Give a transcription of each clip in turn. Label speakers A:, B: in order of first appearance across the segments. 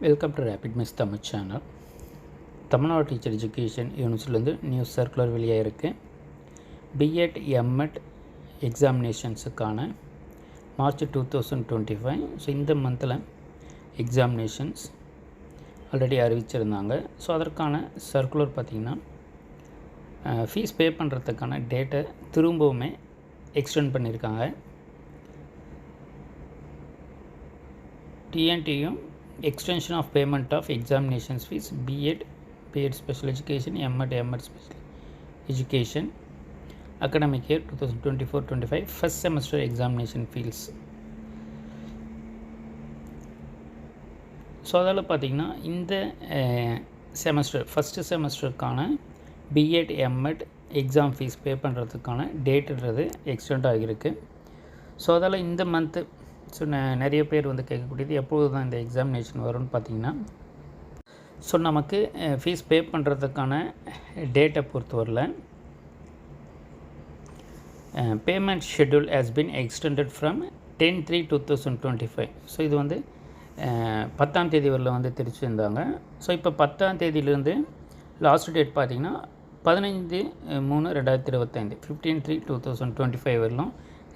A: Welcome to rapid miss Tamil channel. Tamil Nadu teacher education யூனிவர்சிட்டிலேருந்து news circular வெளியாக இருக்குது. BEd MEd எக்ஸாமினேஷன்ஸுக்கான March 2025. So இந்த மந்தில் examinations already அறிவிச்சிருந்தாங்க. So அதற்கான circular பார்த்திங்கன்னா ஃபீஸ் பே பண்ணுறதுக்கான டேட்டை திரும்பவுமே எக்ஸ்டெண்ட் பண்ணியிருக்காங்க. டிஎன்டியும் extension of payment of examinations fees, B.Ed Special Education, M.Ed Special Education, academic year 2024-25 first semester examination fees. So அதில் பார்த்திங்கன்னா இந்த செமஸ்டர் ஃபஸ்ட்டு செமஸ்டருக்கான BEd MEd exam fees pay பண்ணுறதுக்கான டேட்டுன்றது எக்ஸ்டெண்ட் ஆகியிருக்கு. ஸோ அதில் இந்த மந்த்து ஸோ நிறைய பேர் வந்து கேட்கக்கூடியது எப்போது தான் இந்த எக்ஸாமினேஷன் வரும்னு பார்த்திங்கன்னா, ஸோ நமக்கு ஃபீஸ் பே பண்ணுறதுக்கான டேட்டை பொறுத்தவரையில் payment schedule has been extended from 10/3/2025. So இது வந்து 10ஆம் தேதி வரல வந்து தெரிவிச்சிருந்தாங்க. ஸோ இப்போ 10ஆம் தேதியிலேருந்து லாஸ்ட் டேட் பார்த்திங்கன்னா 15/3/2025 15/3/2025 வரலும்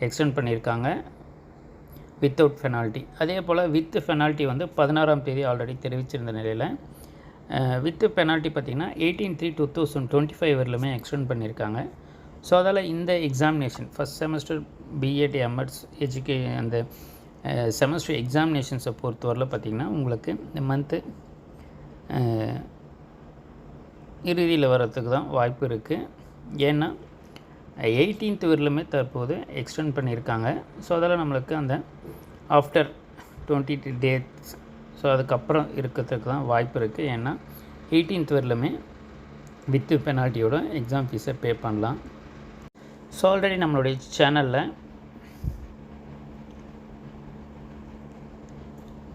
A: எக்ஸ்டெண்ட் பண்ணியிருக்காங்க வித்தவுட் பெனால்ட்டி. அதே போல் வித் பெனால்ட்டி வந்து 16ஆம் தேதி ஆல்ரெடி தெரிவிச்சிருந்த நிலையில் வித் பெனால்ட்டி பார்த்திங்கன்னா 18/3/2025 வரலுமே எக்ஸ்டெண்ட் பண்ணியிருக்காங்க. ஸோ அதால் இந்த எக்ஸாமினேஷன் ஃபஸ்ட் செமஸ்டர் பிஎட் எம்எட்ஸ் அந்த செமஸ்டர் எக்ஸாமினேஷன்ஸை பொறுத்தவரையில் பார்த்திங்கன்னா உங்களுக்கு இந்த மந்த்து இறுதியில் வர்றதுக்கு தான் வாய்ப்பு இருக்குது. ஏன்னா 18th வரலுமே தற்போது எக்ஸ்டெண்ட் பண்ணியிருக்காங்க. ஸோ அதில் நம்மளுக்கு அந்த ஆஃப்டர் 20 days ஸோ அதுக்கப்புறம் இருக்கிறதுக்கு தான் வாய்ப்பு இருக்குது. ஏன்னா 18th வரலுமே வித் பெனால்ட்டியோட எக்ஸாம் ஃபீஸை பே பண்ணலாம். ஸோ ஆல்ரெடி நம்மளுடைய சேனலில்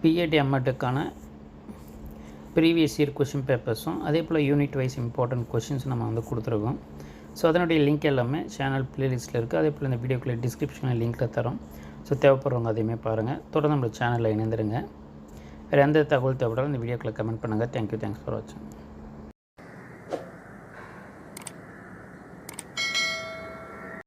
A: பிஎட் எம்எட்டுக்கான ப்ரீவியஸ் இயர் கொஷின் பேப்பர்ஸும் அதே போல் யூனிட் வைஸ் இம்பார்ட்டன்ட் கொஷின்ஸ் நம்ம வந்து கொடுத்துருக்கோம். ஸோ அதனுடைய லிங்க் எல்லாமே சேனல் ப்ளேலிஸ்ட்டில் இருக்குது. அதே போல் இந்த வீடியோக்குள்ளே டிஸ்கிரிப்ஷனில் லிங்க்கில் தரோம். ஸோ தேவைப்படுறவங்க அதையுமே பாருங்கள். தொடர்ந்து நம்ம சேனலில் இணைந்துருங்க. வேறு எந்த தகவல் தேவைப்பட்டாலும் இந்த வீடியோக்குள்ளே கமெண்ட் பண்ணுங்கள். தேங்க்யூ. தேங்க்ஸ் ஃபார் வாட்சிங்.